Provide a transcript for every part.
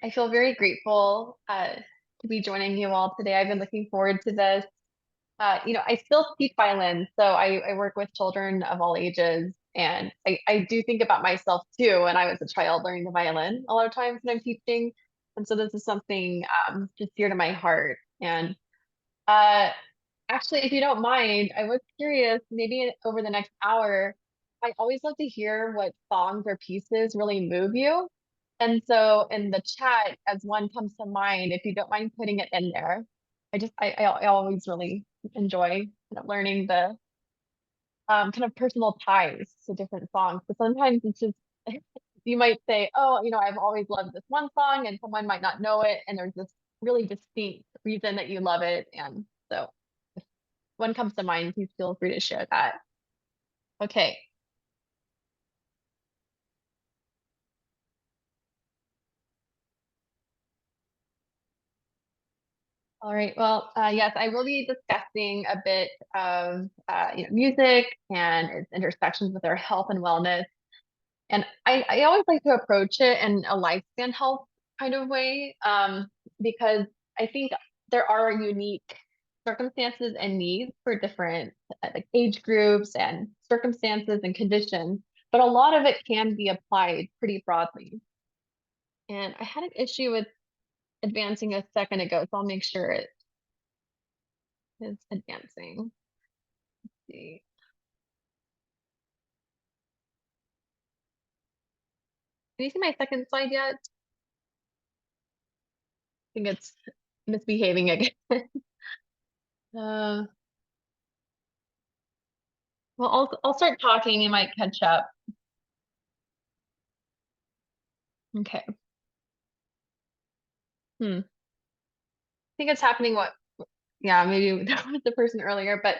I feel very grateful to be joining you all today. I've been looking forward to this. I still speak violin, so I work with children of all ages, and I do think about myself too when I was a child learning the violin a lot of times when I'm teaching. And so this is something just dear to my heart. And uh, actually, if you don't mind, I was curious, maybe over the next hour, I always love to hear what songs or pieces really move you. And so in the chat, as one comes to mind, if you don't mind putting it in there, I always really enjoy learning the kind of personal ties to different songs. But sometimes it's just you might say, oh, I've always loved this one song, and someone might not know it, and there's this really distinct reason that you love it. And so if one comes to mind, please feel free to share that. Okay. All right. Well, yes, I will be discussing a bit of music and its intersections with our health and wellness. And I always like to approach it in a lifespan health kind of way, because I think there are unique circumstances and needs for different like age groups and circumstances and conditions, but a lot of it can be applied pretty broadly. And I had an issue with advancing a second ago, so I'll make sure it is advancing. Let's see. Can you see my second slide yet? I think it's misbehaving again. Uh, well, I'll start talking. You might catch up. Okay. I think it's happening. Yeah, maybe that was the person earlier, but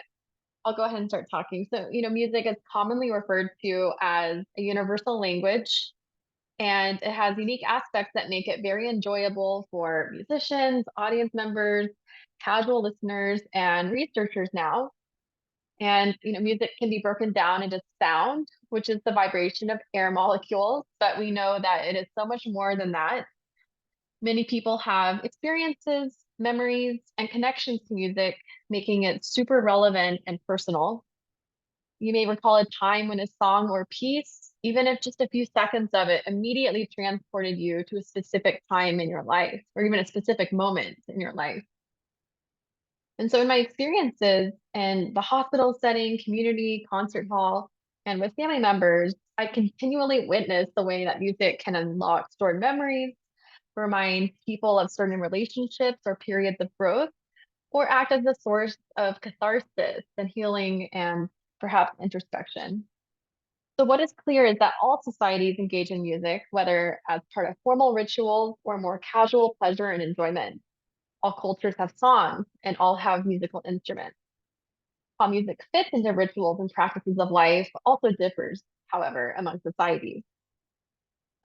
I'll go ahead and start talking. So, music is commonly referred to as a universal language, and it has unique aspects that make it very enjoyable for musicians, audience members, casual listeners, and researchers now. And music can be broken down into sound, which is the vibration of air molecules, but we know that it is so much more than that. Many people have experiences, memories, and connections to music, making it super relevant and personal. You may recall a time when a song or piece, even if just a few seconds of it, immediately transported you to a specific time in your life, or even a specific moment in your life. And so, in my experiences in the hospital setting, community, concert hall, and with family members, I continually witness the way that music can unlock stored memories, remind people of certain relationships or periods of growth, or act as a source of catharsis and healing and perhaps introspection. So, what is clear is that all societies engage in music, whether as part of formal rituals or more casual pleasure and enjoyment. All cultures have songs and all have musical instruments. How music fits into rituals and practices of life also differs, however, among societies.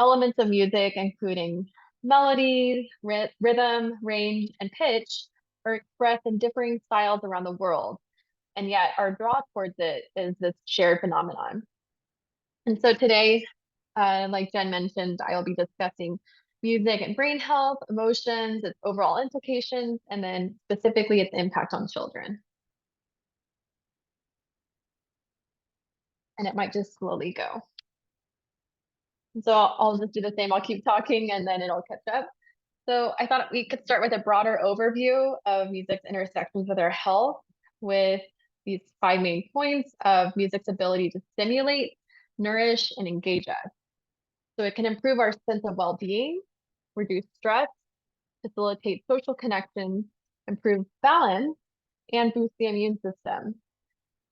Elements of music, including melody, rhythm, range, and pitch, are expressed in differing styles around the world, and yet our draw towards it is this shared phenomenon. And so today, like Jen mentioned, I will be discussing music and brain health, emotions, its overall implications, and then specifically its impact on children. And it might just slowly go. So I'll just do the same. I'll keep talking and then it'll catch up. So I thought we could start with a broader overview of music's intersections with our health, with these five main points of music's ability to stimulate, nourish, and engage us. So it can improve our sense of well-being, reduce stress, facilitate social connections, improve balance, and boost the immune system.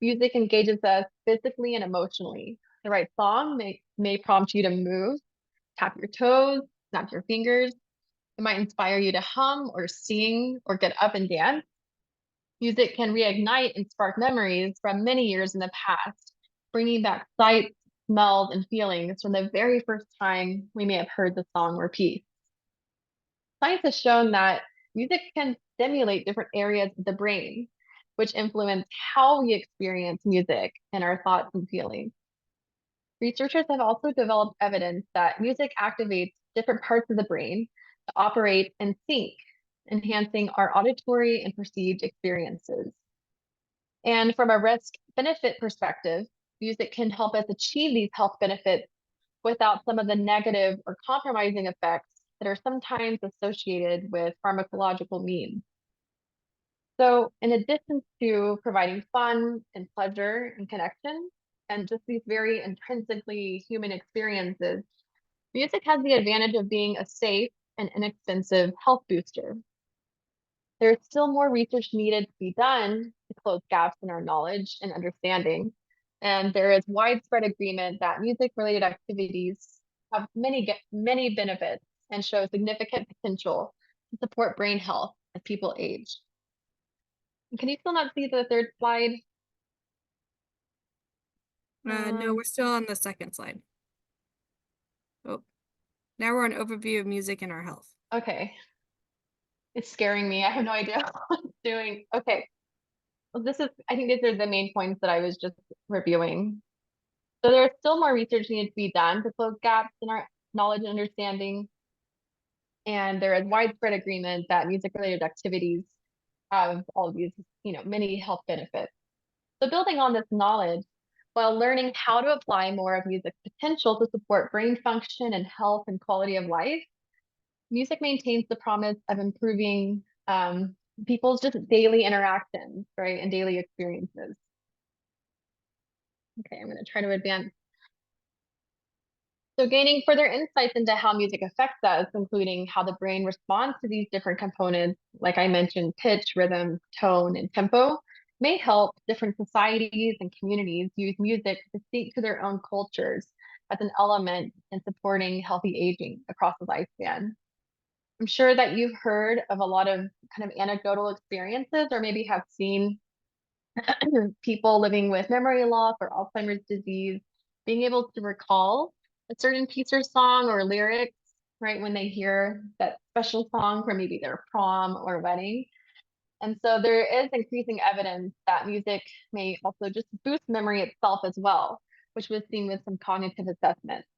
Music engages us physically and emotionally. The right song may prompt you to move, tap your toes, snap your fingers. It might inspire you to hum or sing or get up and dance. Music can reignite and spark memories from many years in the past, bringing back sights, smells, and feelings from the very first time we may have heard the song or piece. Science has shown that music can stimulate different areas of the brain, which influence how we experience music and our thoughts and feelings. Researchers have also developed evidence that music activates different parts of the brain, to operate in sync, enhancing our auditory and perceived experiences. And from a risk benefit perspective, music can help us achieve these health benefits without some of the negative or compromising effects that are sometimes associated with pharmacological means. So, in addition to providing fun and pleasure and connection, and just these very intrinsically human experiences, music has the advantage of being a safe and inexpensive health booster. There's still more research needed to be done to close gaps in our knowledge and understanding. And there is widespread agreement that music-related activities have many benefits and show significant potential to support brain health as people age. Can you still not see the third slide? No, we're still on the second slide. Oh, now we're on overview of music and our health. Okay. It's scaring me. I have no idea what it's doing. Okay. Well, I think these are the main points that I was just reviewing. So there's still more research needed to be done to close gaps in our knowledge and understanding. And there is widespread agreement that music-related activities have all of these, many health benefits. So building on this knowledge, while learning how to apply more of music's potential to support brain function and health and quality of life, music maintains the promise of improving people's just daily interactions, right, and daily experiences. Okay, I'm going to try to advance. So gaining further insights into how music affects us, including how the brain responds to these different components, like I mentioned, pitch, rhythm, tone, and tempo, may help different societies and communities use music to speak to their own cultures as an element in supporting healthy aging across the lifespan. I'm sure that you've heard of a lot of kind of anecdotal experiences, or maybe have seen people living with memory loss or Alzheimer's disease being able to recall a certain piece or song or lyrics, right, when they hear that special song from maybe their prom or wedding. And so there is increasing evidence that music may also just boost memory itself as well, which was seen with some cognitive assessments.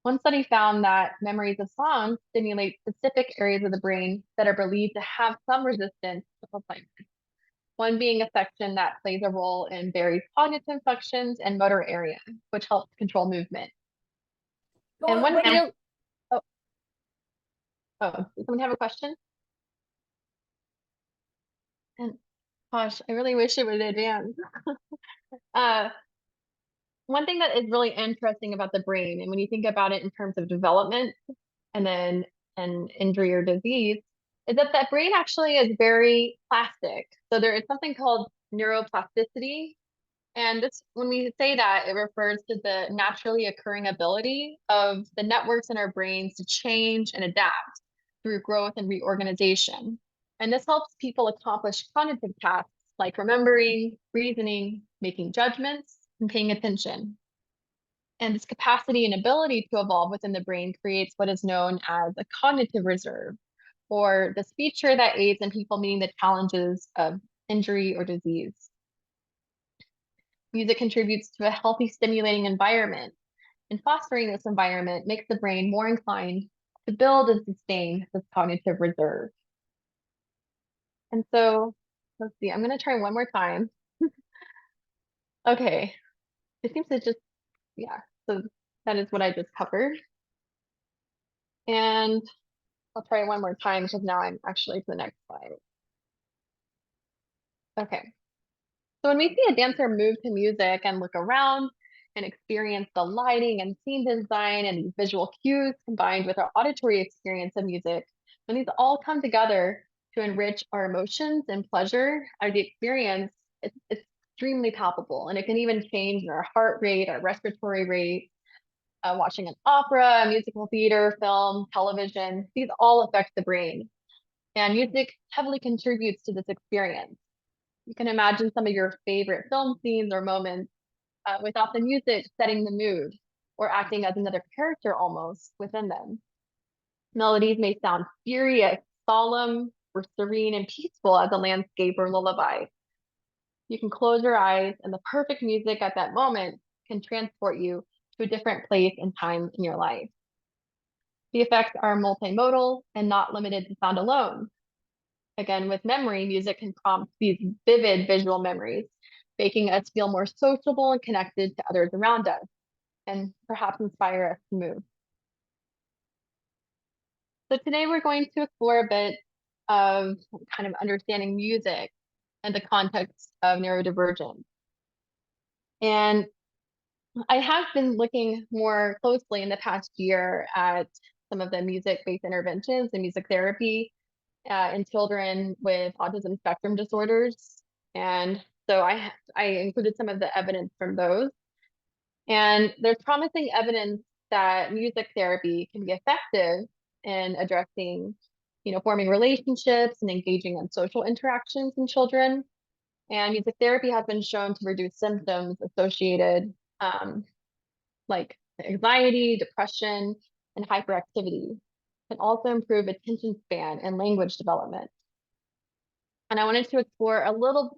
One study found that memories of songs stimulate specific areas of the brain that are believed to have some resistance to Alzheimer's. One being a section that plays a role in various cognitive functions and motor area, which helps control movement. And one field, oh, does someone have a question? And gosh, I really wish it would advance. Uh, one thing that is really interesting about the brain, and when you think about it in terms of development and then an injury or disease, is that that brain actually is very plastic. So there is something called neuroplasticity. And this, when we say that, it refers to the naturally occurring ability of the networks in our brains to change and adapt through growth and reorganization. And this helps people accomplish cognitive tasks like remembering, reasoning, making judgments, and paying attention. And this capacity and ability to evolve within the brain creates what is known as a cognitive reserve, or this feature that aids in people meeting the challenges of injury or disease. Music contributes to a healthy, stimulating environment, and fostering this environment makes the brain more inclined to build and sustain this cognitive reserve. And so, let's see, I'm going to try one more time. Okay, it seems to just, yeah, so that is what I just covered. And I'll try one more time because now I'm actually to the next slide. Okay. So when we see a dancer move to music and look around and experience the lighting and scene design and these visual cues combined with our auditory experience of music, when these all come together to enrich our emotions and pleasure or the experience, it's extremely palpable. And it can even change our heart rate, our respiratory rate, watching an opera, a musical theater, film, television. These all affect the brain. And music heavily contributes to this experience. You can imagine some of your favorite film scenes or moments without the music setting the mood or acting as another character almost within them. Melodies may sound furious, solemn, or serene and peaceful as a landscape or lullaby. You can close your eyes, and the perfect music at that moment can transport you to a different place and time in your life. The effects are multimodal and not limited to sound alone. Again, with memory, music can prompt these vivid visual memories, making us feel more sociable and connected to others around us, and perhaps inspire us to move. So today we're going to explore a bit of kind of understanding music and the context of neurodivergence. And I have been looking more closely in the past year at some of the music-based interventions and music therapy in children with autism spectrum disorders. And so I included some of the evidence from those. And there's promising evidence that music therapy can be effective in addressing, forming relationships and engaging in social interactions in children. And music therapy has been shown to reduce symptoms associated like anxiety, depression, and hyperactivity. Can also improve attention span and language development. And I wanted to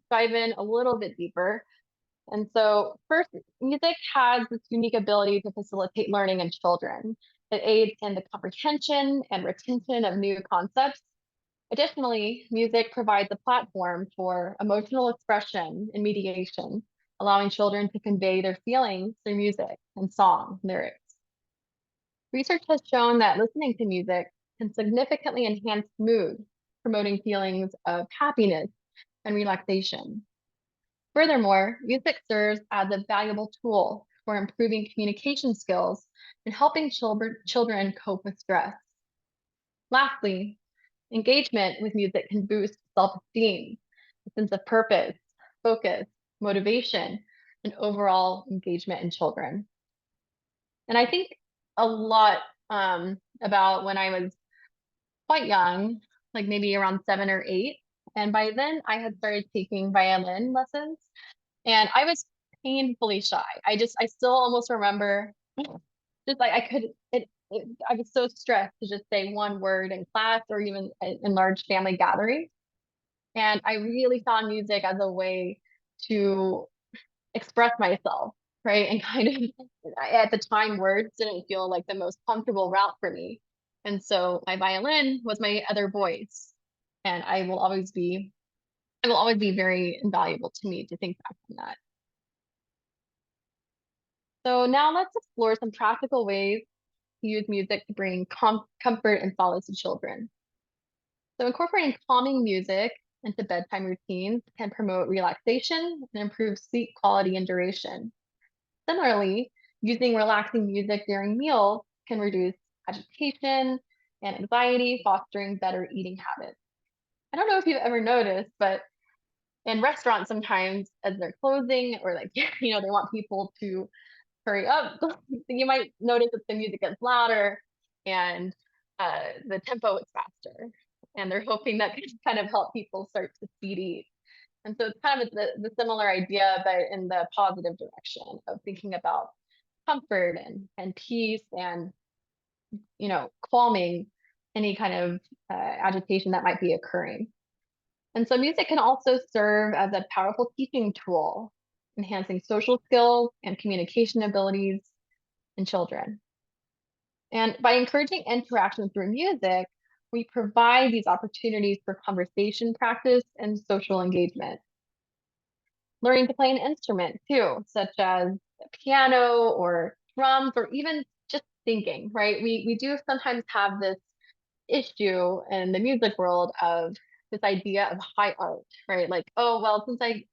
dive in a little bit deeper. And so first, music has this unique ability to facilitate learning in children. It aids in the comprehension and retention of new concepts. Additionally, music provides a platform for emotional expression and mediation, allowing children to convey their feelings through music and song lyrics. Research has shown that listening to music can significantly enhance mood, promoting feelings of happiness and relaxation. Furthermore, music serves as a valuable tool for improving communication skills and helping children cope with stress. Lastly, engagement with music can boost self-esteem, a sense of purpose, focus, motivation, and overall engagement in children. And I think a lot about when I was quite young, like maybe around 7 or 8. And by then I had started taking violin lessons and I was painfully shy. I still almost remember just like I was so stressed to just say one word in class or even in large family gatherings. And I really found music as a way to express myself, right? And kind of at the time, words didn't feel like the most comfortable route for me. And so my violin was my other voice. And it will always be very invaluable to me to think back on that. So now let's explore some practical ways to use music to bring comfort and solace to children. So incorporating calming music into bedtime routines can promote relaxation and improve sleep quality and duration. Similarly, using relaxing music during meals can reduce agitation and anxiety, fostering better eating habits. I don't know if you've ever noticed, but in restaurants sometimes as they're closing or like, they want people to hurry up, you might notice that the music gets louder and the tempo is faster. And they're hoping that can kind of help people start to speed eat. And so it's kind of the similar idea, but in the positive direction of thinking about comfort and peace and, calming any kind of agitation that might be occurring. And so music can also serve as a powerful teaching tool, enhancing social skills and communication abilities in children. And by encouraging interaction through music, we provide these opportunities for conversation practice and social engagement. Learning to play an instrument too, such as the piano or drums, or even just singing, right? We do sometimes have this issue in the music world of this idea of high art, right? Like, oh, well, since I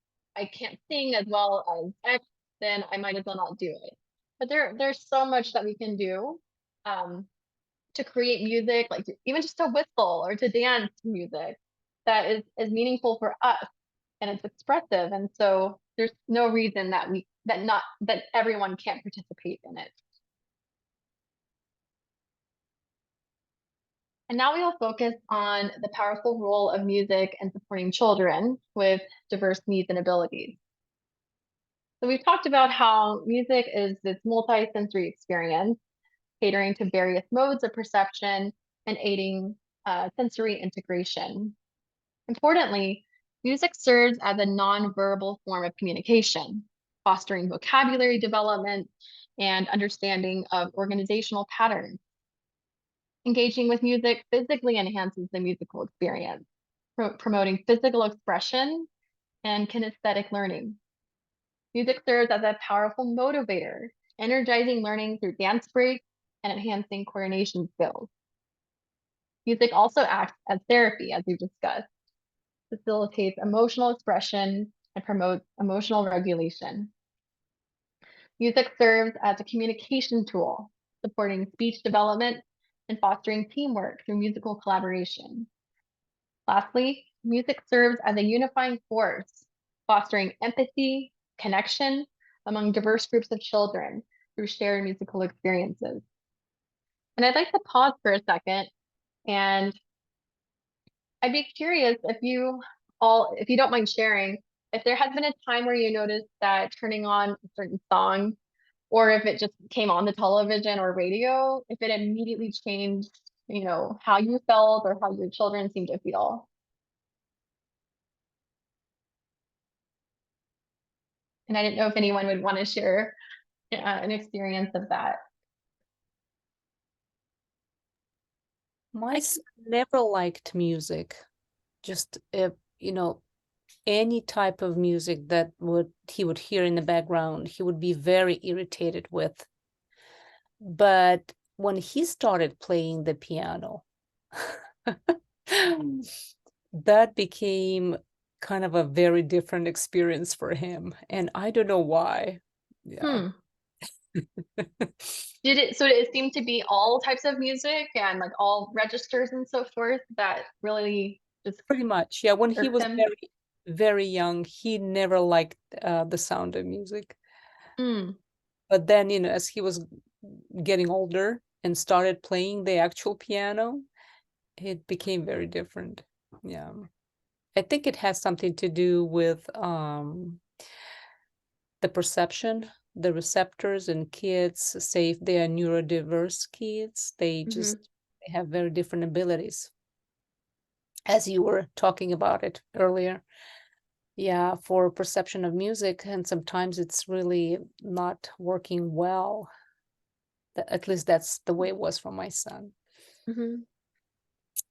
can't sing as well as X, then I might as well not do it. But there's so much that we can do um, to create music, like even just to whistle or to dance to music that is meaningful for us and it's expressive. And so there's no reason that everyone can't participate in it. And now we will focus on the powerful role of music in supporting children with diverse needs and abilities. So we've talked about how music is this multi-sensory experience, catering to various modes of perception and aiding sensory integration. Importantly, music serves as a nonverbal form of communication, fostering vocabulary development and understanding of organizational patterns. Engaging with music physically enhances the musical experience, promoting physical expression and kinesthetic learning. Music serves as a powerful motivator, energizing learning through dance breaks and enhancing coordination skills. Music also acts as therapy, as we've discussed, facilitates emotional expression and promotes emotional regulation. Music serves as a communication tool, supporting speech development and fostering teamwork through musical collaboration. Lastly, music serves as a unifying force, fostering empathy, connection among diverse groups of children through shared musical experiences. And I'd like to pause for a second, and I'd be curious if you don't mind sharing, if there has been a time where you noticed that turning on a certain song, or if it just came on the television or radio, if it immediately changed, how you felt or how your children seemed to feel. And I didn't know if anyone would want to share an experience of that. My son never liked music, just any type of music that he would hear in the background, he would be very irritated with. But when he started playing the piano, that became kind of a very different experience for him, and I don't know why. Yeah. Hmm. So it seemed to be all types of music and like all registers and so forth that really just Pretty much, yeah. When he irked was him? very, very young, he never liked the sound of music. Hmm. But then, as he was getting older and started playing the actual piano, it became very different. Yeah. I think it has something to do with the perception, the receptors in kids. Say if they are neurodiverse kids, they Hmm. they have very different abilities, as you were talking about it earlier. Yeah, for perception of music, and sometimes it's really not working well. At least that's the way it was for my son. Hmm.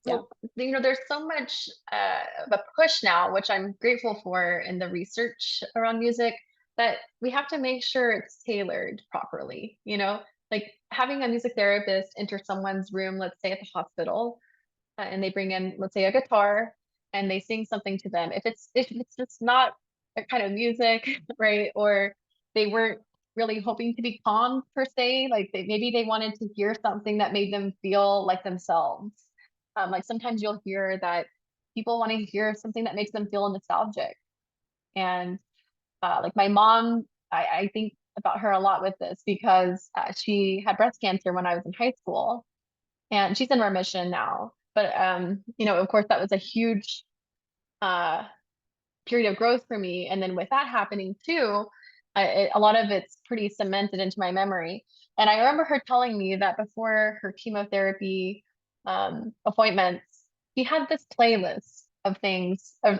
Yeah. Well, there's so much of a push now, which I'm grateful for in the research around music, that we have to make sure it's tailored properly. Like having a music therapist enter someone's room, let's say at the hospital, and they bring in, let's say, a guitar, and they sing something to them. If it's just not a kind of music, right? Or they weren't really hoping to be calm per se, like maybe they wanted to hear something that made them feel like themselves. Like sometimes you'll hear that people want to hear something that makes them feel nostalgic. And like my mom, I think about her a lot with this because she had breast cancer when I was in high school, and she's in remission now. But of course, that was a huge uh, period of growth for me. And then with that happening too, a lot of it's pretty cemented into my memory. And I remember her telling me that before her chemotherapy appointments, she had this playlist of things, of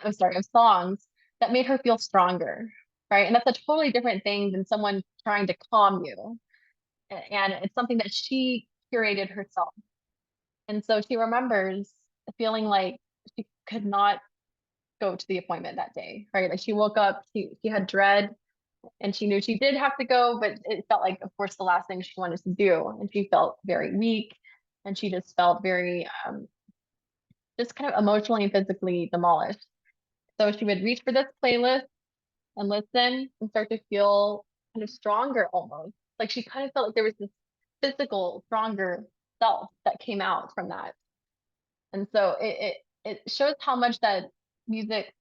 songs that made her feel stronger, right? And that's a totally different thing than someone trying to calm you. And it's something that she curated herself. And so she remembers feeling like she could not go to the appointment that day, right? Like she woke up, she had dread, and she knew she did have to go, but it felt like, of course, the last thing she wanted to do. And she felt very weak, and she just felt very, just kind of emotionally and physically demolished. So she would reach for this playlist and listen and start to feel kind of stronger almost. Like she kind of felt like there was this physical, stronger self that came out from that. And so it shows how much that music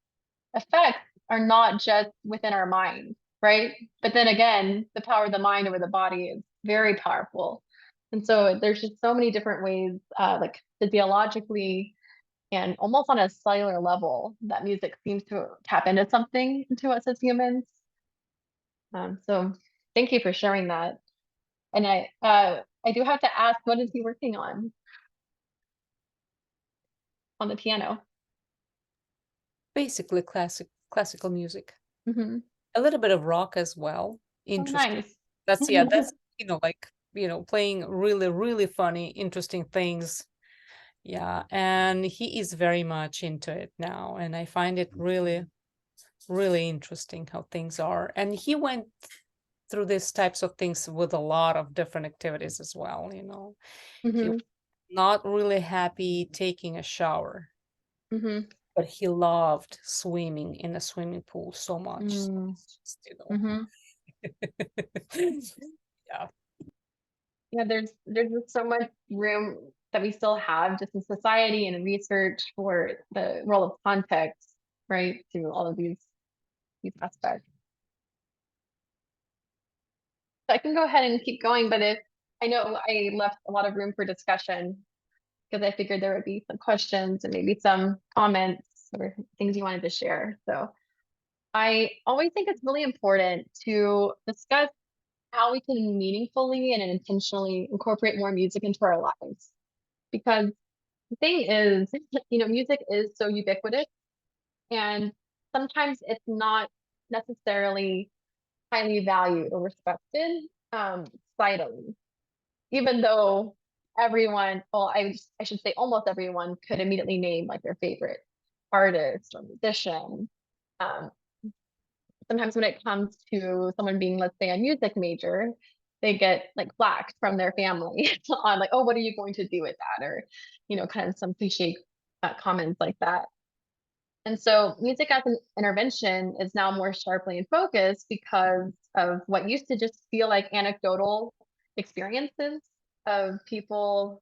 effects are not just within our mind, right? But then again, the power of the mind over the body is very powerful. And so there's just so many different ways, like physiologically and almost on a cellular level, that music seems to tap into something into us as humans. So thank you for sharing that. And I do have to ask, what is he working on the piano? Basically classical music. Hmm. A little bit of rock as well. Oh, Interesting. nice. That's, yeah, that's, like, playing really, really funny, interesting things. Yeah, and he is very much into it now, and I find it really, really interesting how things are. And he went through these types of things with a lot of different activities as well. He was Hmm. not really happy taking a shower, Hmm. but he loved swimming in a swimming pool so much. So Mm. it's just, Hmm. yeah. Yeah, there's just so much room that we still have just in society and in research for the role of context, right, to all of these aspects. So I can go ahead and keep going, but if I know I left a lot of room for discussion because I figured there would be some questions and maybe some comments or things you wanted to share. So I always think it's really important to discuss how we can meaningfully and intentionally incorporate more music into our lives. Because the thing is, music is so ubiquitous, and sometimes it's not necessarily highly valued or respected societally, even though everyone, well, I should say almost everyone could immediately name like their favorite artist or musician. Um, Sometimes when it comes to someone being, let's say, a music major, they get like flack from their family on like, oh, what are you going to do with that? Or, kind of some cliche comments like that. And so music as an intervention is now more sharply in focus because of what used to just feel like anecdotal experiences of people,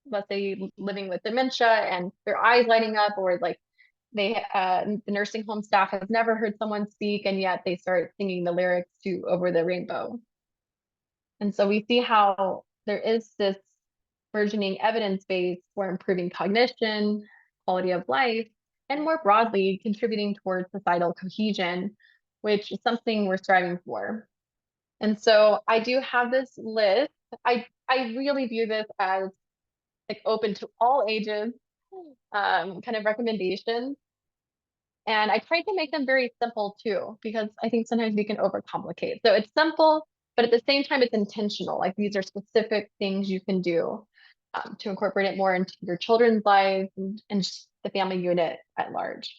let's say, living with dementia and their eyes lighting up, or like the nursing home staff has never heard someone speak, and yet they start singing the lyrics to Over the Rainbow. And so we see how there is this burgeoning evidence base for improving cognition, quality of life, and more broadly, contributing towards societal cohesion, which is something we're striving for. And so I do have this list. I really view this as like open to all ages, kind of recommendations. And I tried to make them very simple too, because I think sometimes we can overcomplicate. So it's simple, but at the same time, it's intentional. Like these are specific things you can do to incorporate it more into your children's lives and just the family unit at large.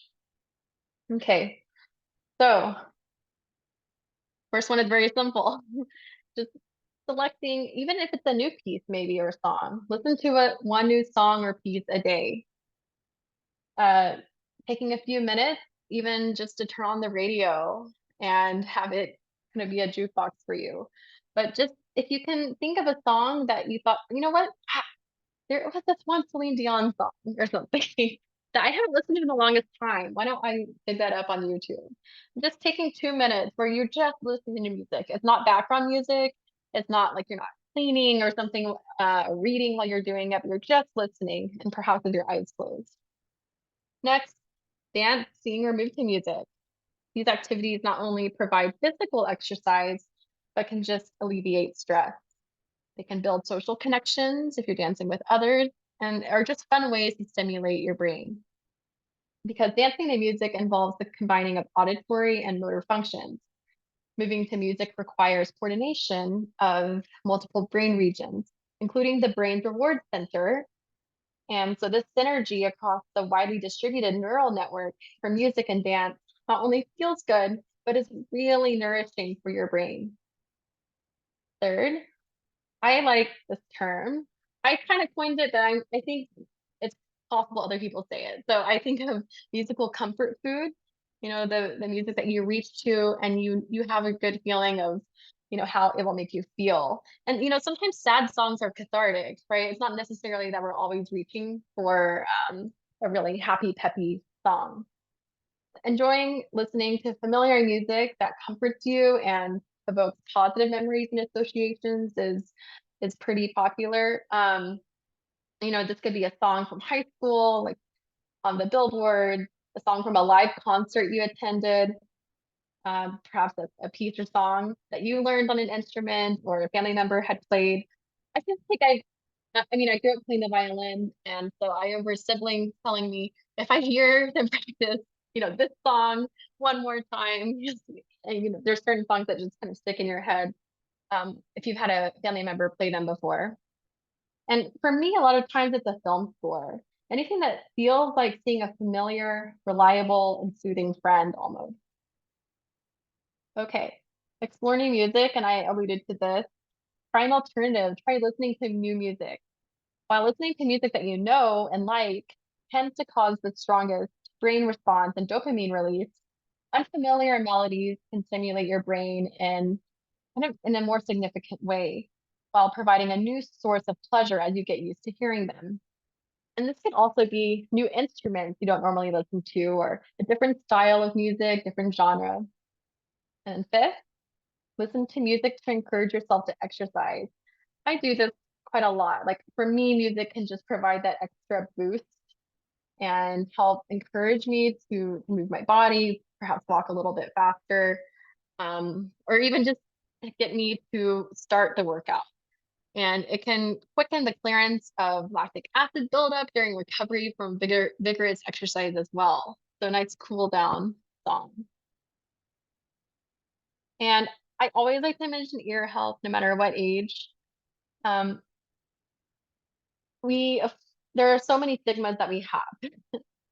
Okay, so first one is very simple. Just selecting, even if it's a new piece, maybe, or song, listen to one new song or piece a day. uh, Taking a few minutes, even just to turn on the radio and have it kind of be a jukebox for you. But just if you can think of a song that you thought, you know what, there was this one Celine Dion song or something that I haven't listened to in the longest time. Why don't I dig that up on YouTube? Just taking 2 minutes where you're just listening to music. It's not background music. It's not like you're not cleaning or something, reading while you're doing it. You're just listening and perhaps with your eyes closed. Next, dance, sing, or move to music. These activities not only provide physical exercise, but can just alleviate stress. They can build social connections if you're dancing with others, and are just fun ways to stimulate your brain. Because dancing to music involves the combining of auditory and motor functions. Moving to music requires coordination of multiple brain regions, including the brain's reward center. And so this synergy across the widely distributed neural network for music and dance not only feels good, but is really nourishing for your brain. Third, I like this term. I kind of coined it, but I think it's possible other people say it. So I think of musical comfort food, the music that you reach to and you have a good feeling of, how it will make you feel. And sometimes sad songs are cathartic, right? It's not necessarily that we're always reaching for a really happy, peppy song. Enjoying listening to familiar music that comforts you and evokes positive memories and associations is pretty popular. This could be a song from high school, like on the billboard, a song from a live concert you attended, perhaps a piece or song that you learned on an instrument or a family member had played. I feel like I grew up playing the violin, and so I remember siblings telling me if I hear them practice, this song one more time, and, there's certain songs that just kind of stick in your head. if you've had a family member play them before. And for me, a lot of times it's a film score. Anything that feels like seeing a familiar, reliable, and soothing friend almost. Okay, explore new music, and I alluded to this. Try an alternative, try listening to new music. While listening to music that you know and like tends to cause the strongest brain response and dopamine release, unfamiliar melodies can stimulate your brain in kind of in a more significant way, while providing a new source of pleasure as you get used to hearing them. And this can also be new instruments you don't normally listen to, or a different style of music, different genre. And fifth, listen to music to encourage yourself to exercise. I do this quite a lot. Like for me, music can just provide that extra boost and help encourage me to move my body, perhaps walk a little bit faster, or even just get me to start the workout. And it can quicken the clearance of lactic acid buildup during recovery from vigorous exercise as well. So a nice cool down song. And I always like to mention ear health, no matter what age. Um, we there are so many stigmas that we have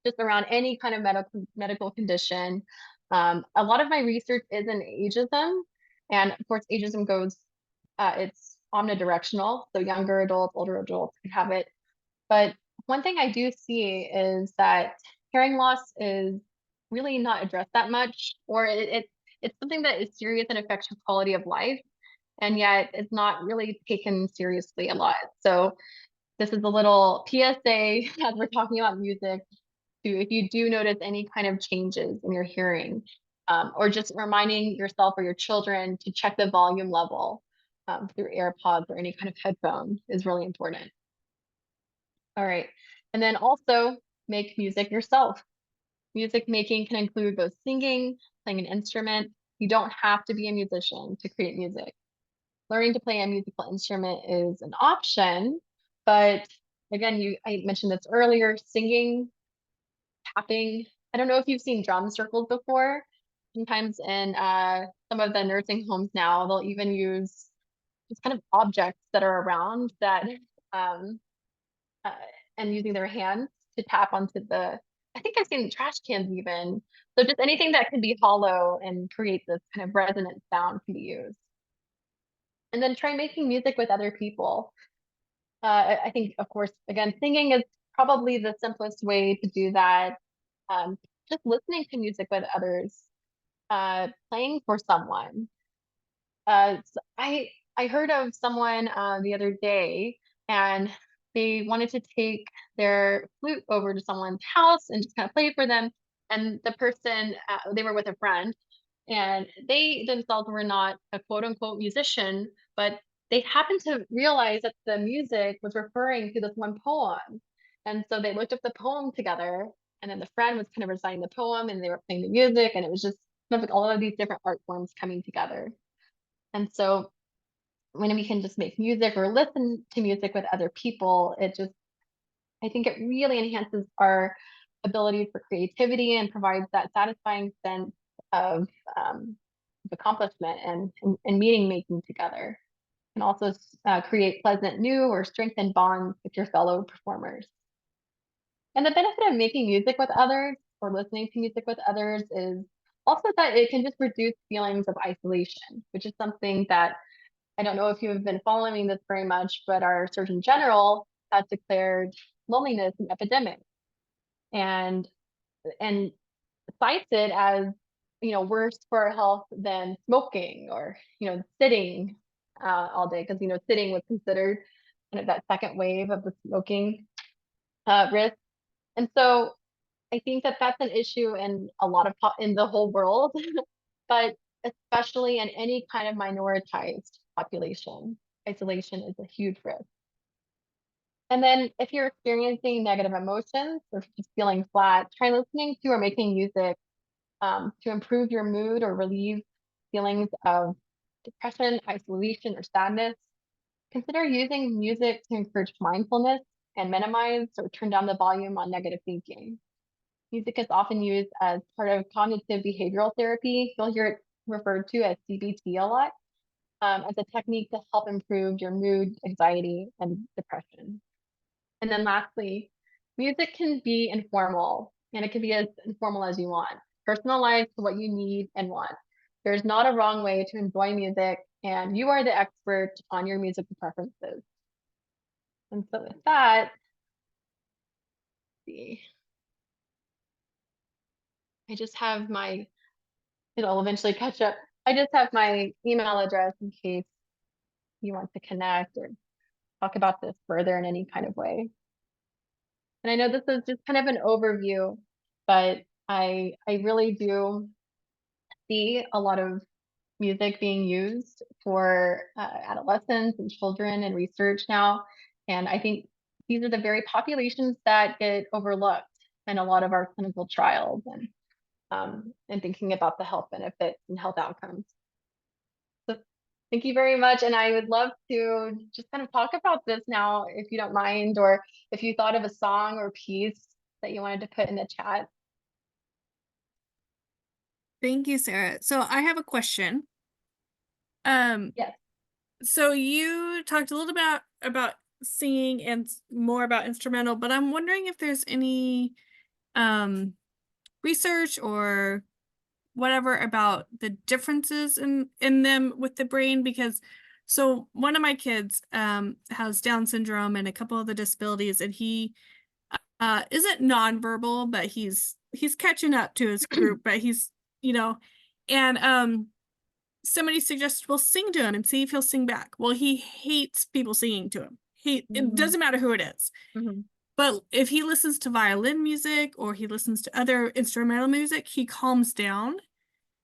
just around any kind of medical condition. A lot of my research is in ageism, and of course, ageism goes it's omnidirectional. So younger adults, older adults could have it. But one thing I do see is that hearing loss is really not addressed that much, or it's something that is serious and affects your quality of life, and yet it's not really taken seriously a lot. So this is a little PSA as we're talking about music. To if you do notice any kind of changes in your hearing, or just reminding yourself or your children to check the volume level through AirPods or any kind of headphone is really important. All right. And then also make music yourself. Music making can include both singing, playing an instrument. You don't have to be a musician to create music. Learning to play a musical instrument is an option, but again, I mentioned this earlier, singing, tapping. I don't know if you've seen drum circles before. Sometimes in some of the nursing homes now, they'll even use just kind of objects that are around that um, uh, and using their hands to tap onto I think I've seen trash cans even. So just anything that can be hollow and create this kind of resonant sound can be used. And then try making music with other people. I think, of course, again, singing is probably the simplest way to do that. Um, just listening to music with others, playing for someone. So I heard of someone the other day, and they wanted to take their flute over to someone's house and just kind of play for them. And the person, they were with a friend, and they themselves were not a quote unquote musician, but they happened to realize that the music was referring to this one poem. And so they looked up the poem together, and then the friend was kind of reciting the poem, and they were playing the music, and it was just kind of like all of these different art forms coming together. And so when we can just make music or listen to music with other people, I think it really enhances our ability for creativity and provides that satisfying sense of, um, of accomplishment and meaning making together. And also create pleasant new or strengthened bonds with your fellow performers. And the benefit of making music with others or listening to music with others is also that it can just reduce feelings of isolation, which is something that I don't know if you have been following this very much, but our Surgeon General has declared loneliness an epidemic and and cites it as worse for our health than smoking or sitting all day, because sitting was considered kind of that second wave of the smoking risk. And so I think that that's an issue in a lot of in the whole world, but especially in any kind of minoritized population, isolation is a huge risk. And then if you're experiencing negative emotions or just feeling flat, try listening to or making music to improve your mood or relieve feelings of depression, isolation, or sadness. Consider using music to encourage mindfulness and minimize or turn down the volume on negative thinking. Music is often used as part of cognitive behavioral therapy. You'll hear it referred to as CBT a lot. as a technique to help improve your mood, anxiety, and depression. And then lastly, music can be informal, and it can be as informal as you want, personalized to what you need and want. There's not a wrong way to enjoy music, and you are the expert on your musical preferences. And so with that, let's see, I just have my, it'll eventually catch up. I just have my email address in case you want to connect or talk about this further in any kind of way. And I know this is just kind of an overview, but I really do see a lot of music being used for adolescents and children and research now. And I think these are the very populations that get overlooked in a lot of our clinical trials and thinking about the health benefits and health outcomes. So thank you very much. And I would love to just kind of talk about this now, if you don't mind, or if you thought of a song or piece that you wanted to put in the chat. Thank you, Sarah. So I have a question. Yes. So you talked a little bit about singing and more about instrumental, but I'm wondering if there's any research or whatever about the differences in them with the brain, because so one of my kids has Down syndrome and a couple of the disabilities, and he isn't nonverbal, but he's catching up to his group, but he's, you know, and somebody suggested, well, sing to him and see if he'll sing back. Well, he hates people singing to him. It doesn't matter who it is. But if he listens to violin music or he listens to other instrumental music, he calms down.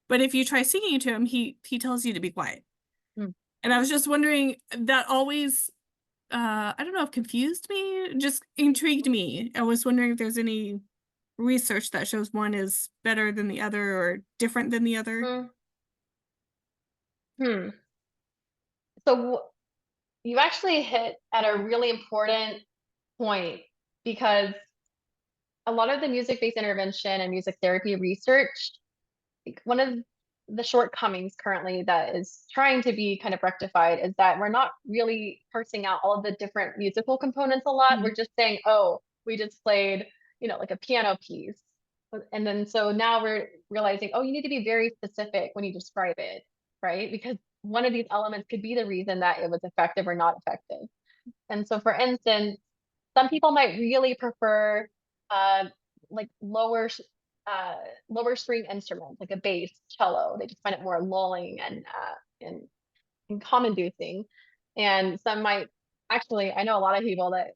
But if you try singing to him, he tells you to be quiet. And I was just wondering, that always, I don't know if confused me, just intrigued me. I was wondering if there's any research that shows one is better than the other or different than the other. So you actually hit at a really important point, because a lot of the music-based intervention and music therapy research, one of the shortcomings currently that is trying to be kind of rectified is that we're not really parsing out all of the different musical components a lot. We're just saying, oh, we just played, like a piano piece. And then so now we're realizing, oh, you need to be very specific when you describe it, right? Because one of these elements could be the reason that it was effective or not effective. And so, for instance, some people might really prefer like lower string instruments, like a bass, cello. They just find it more lulling and calm inducing. And some might actually, I know a lot of people that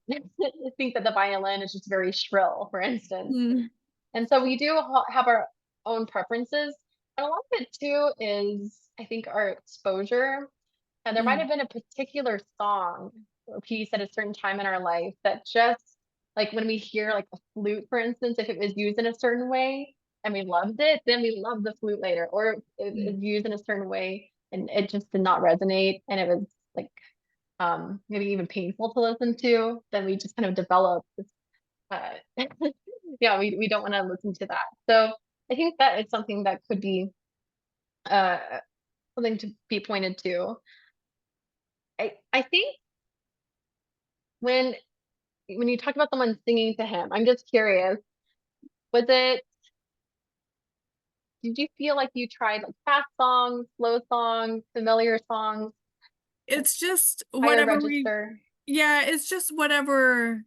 think that the violin is just very shrill, for instance. And so we do have our own preferences. And a lot of it too is, I think, our exposure. And there might have been a particular song or piece at a certain time in our life that just, like, when we hear like a flute, for instance, if it was used in a certain way and we loved it, then we loved the flute later. Or it was used in a certain way and it just did not resonate and it was like maybe even painful to listen to, then we just kind of develop this yeah, we don't want to listen to that. So I think that is something that could be something to be pointed to. I think when you talk about someone singing to him, I'm just curious, did you feel like you tried like fast songs, slow songs, familiar songs, It's just higher whatever register? it's just whatever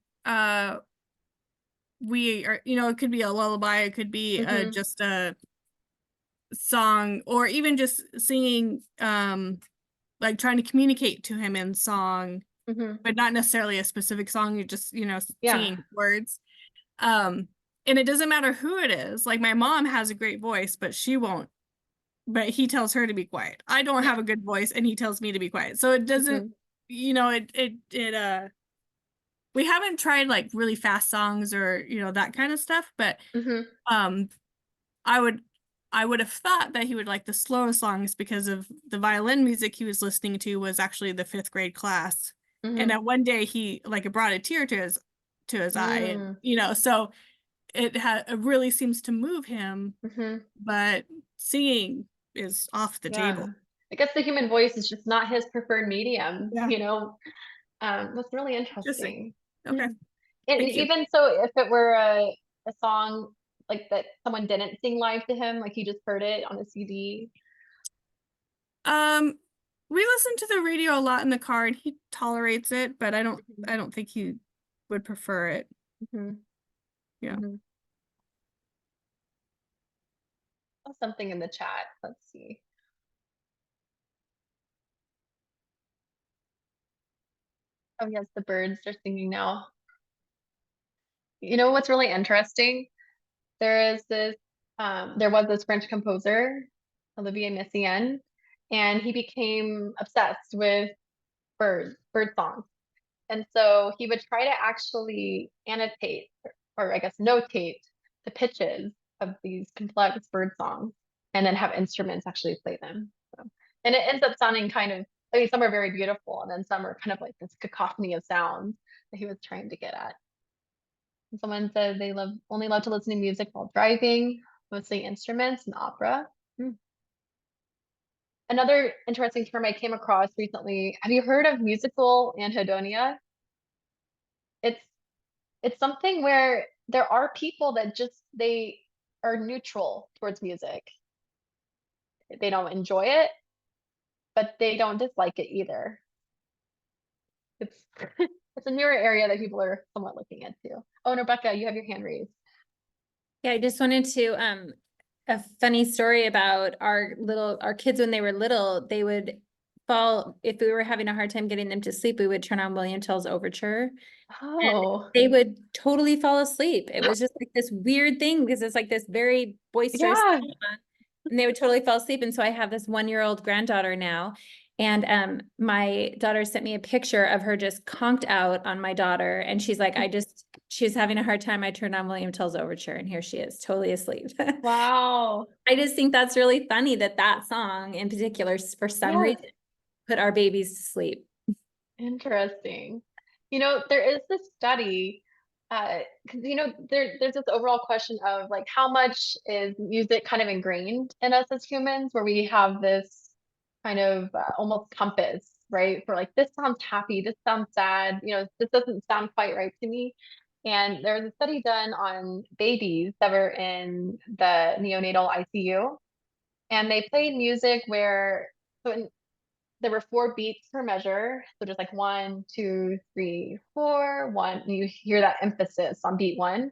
we are, it could be a lullaby, it could be just a song, or even just singing, like trying to communicate to him in song, but not necessarily a specific song. You're just, singing words. And it doesn't matter who it is. Like my mom has a great voice, but she won't, but he tells her to be quiet. I don't have a good voice and he tells me to be quiet. So it doesn't, we haven't tried like really fast songs or, that kind of stuff, but I would have thought that he would like the slow songs because of the violin music he was listening to was actually the 5th grade class. And at one day he like it brought a tear to his eye, and so it really seems to move him, but singing is off the table. I guess the human voice is just not his preferred medium, Yeah. you know. That's really Interesting. interesting. Okay. And Thank you. even so, if it were a song like that someone didn't sing live to him, like he just heard it on a CD. Um, we listen to the radio a lot in the car and he tolerates it, but I don't think he would prefer it. Mm-hmm. Yeah. Mm-hmm. Something in the chat. Let's see. Oh yes, the birds are singing now. You know what's really interesting? There was this French composer, Olivier Messiaen, and he became obsessed with bird songs. And so he would try to actually annotate, or I guess notate, the pitches of these complex bird songs and then have instruments actually play them. So, and it ends up sounding kind of, I mean, some are very beautiful and then some are kind of like this cacophony of sounds that he was trying to get at. And someone said they only love to listen to music while driving, mostly instruments and opera. Hmm. Another interesting term I came across recently. Have you heard of musical anhedonia? It's it's something where there are people that just they are neutral towards music. They don't enjoy it, but they don't dislike it either. It's it's a newer area that people are somewhat looking into. Oh, and Rebecca, you have your hand raised. Yeah, I just wanted to a funny story about our kids when they were little, they would fall if we were having a hard time getting them to sleep, we would turn on William Tell's Overture and Oh, they would totally fall asleep. It was just like this weird thing because it's like this very boisterous yeah. song, and they would totally fall asleep. And so I have this 1-year-old granddaughter now. And my daughter sent me a picture of her just conked out on my daughter. And she's like, she was having a hard time. I turned on William Tell's Overture and here she is totally asleep. Wow. I just think that's really funny that that song in particular, for some Yes. reason, put our babies to sleep. Interesting. You know, there is this study, because you know, there's this overall question of like how much is music kind of ingrained in us as humans, where we have this kind of almost compass, right? For like this sounds happy, this sounds sad, you know, this doesn't sound quite right to me. And there was a study done on babies that were in the neonatal ICU, and they played music where so in there were 4 beats per measure. So just like 1, 2, 3, 4, 1. And you hear that emphasis on beat 1.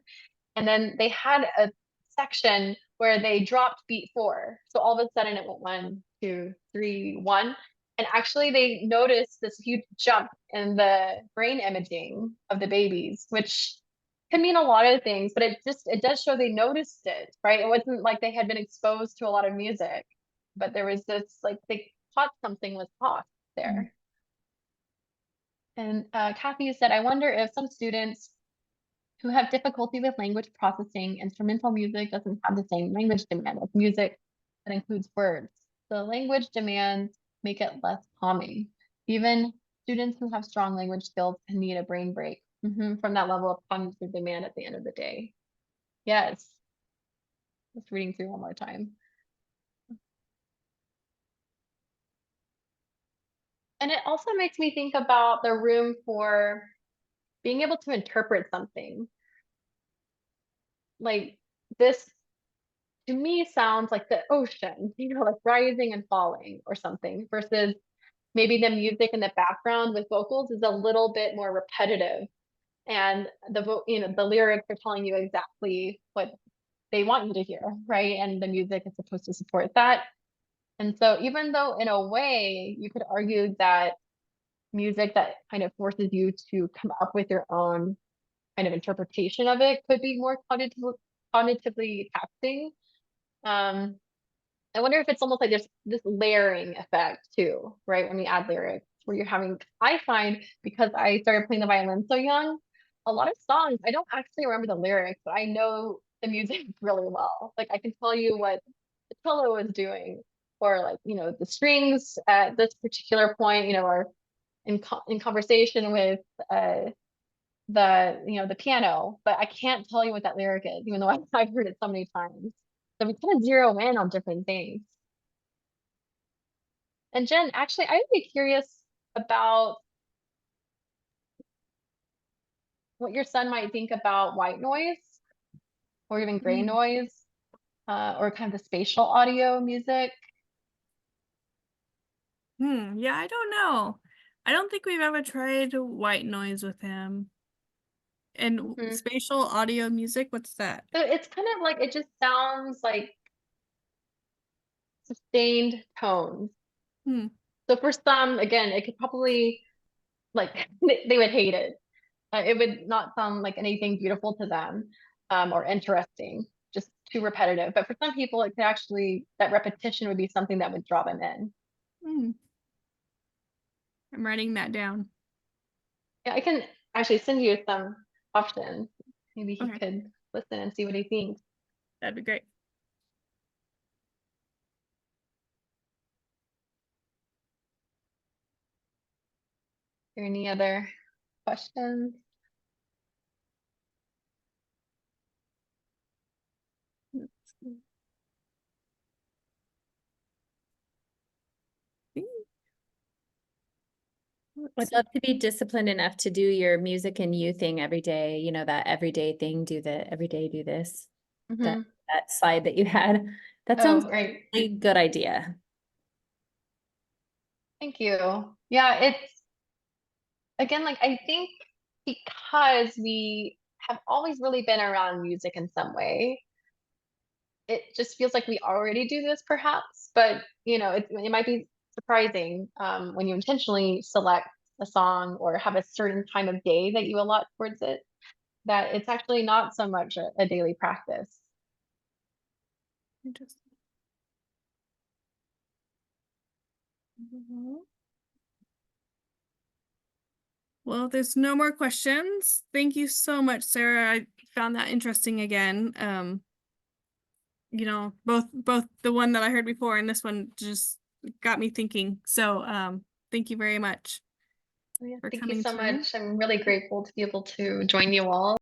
And then they had a section where they dropped beat 4. So all of a sudden it went 1, 2, 3, 1. And actually they noticed this huge jump in the brain imaging of the babies, which can mean a lot of things, but it does show they noticed it, right? It wasn't like they had been exposed to a lot of music, but there was this like they caught something was off there. And Kathy said, I wonder if some students who have difficulty with language processing, instrumental music doesn't have the same language demand as music that includes words. The language demands make it less calming. Even students who have strong language skills can need a brain break from that level of cognitive demand at the end of the day. Yes. Just reading through one more time. And it also makes me think about the room for being able to interpret something. Like this to me sounds like the ocean, you know, like rising and falling or something, versus maybe the music in the background with vocals is a little bit more repetitive. And the lyrics are telling you exactly what they want you to hear, right? And the music is supposed to support that. And so even though in a way you could argue that music that kind of forces you to come up with your own kind of interpretation of it could be more cognitively taxing. Um, I wonder if it's almost like this layering effect too, right? When we add lyrics, where you're having, I find because I started playing the violin so young, a lot of songs, I don't actually remember the lyrics, but I know the music really well. Like I can tell you what the cello is doing, or like, you know, the strings at this particular point, you know, are in conversation with the piano, but I can't tell you what that lyric is, even though I've heard it so many times. So we kind of zero in on different things. And Jen, actually, I would be curious about what your son might think about white noise or even gray Mm. noise, or kind of the spatial audio music. Yeah, I don't know. I don't think we've ever tried white noise with him. And Mhm. spatial audio music, what's that? So it's kind of like it just sounds like sustained tones. Hmm. So for some, again, it could probably like they would hate it. It would not sound like anything beautiful to them, or interesting, just too repetitive. But for some people, it could actually, that repetition would be something that would draw them in. Hmm. I'm writing that down. Yeah, I can actually send you some options. Maybe he Okay, could listen and see what he thinks. that'd be great. Are there any other questions? Let's see. I'd love to be disciplined enough to do your music and you thing every day, you know, that everyday thing, do the every day, do this. That Mhm. that slide that you had. That sounds Oh, great. like a good idea. Thank you. Yeah, it's again, like I think because we have always really been around music in some way, it just feels like we already do this perhaps, but it might be surprising when you intentionally select a song or have a certain time of day that you allot towards it, that it's actually not so much a daily practice. Interesting. Well, there's no more questions. Thank you so much, Sarah. I found that interesting again. Both the one that I heard before and this one just got me thinking. So, thank you very much Yeah, for thank you coming so through. much. I'm really grateful to be able to join you all.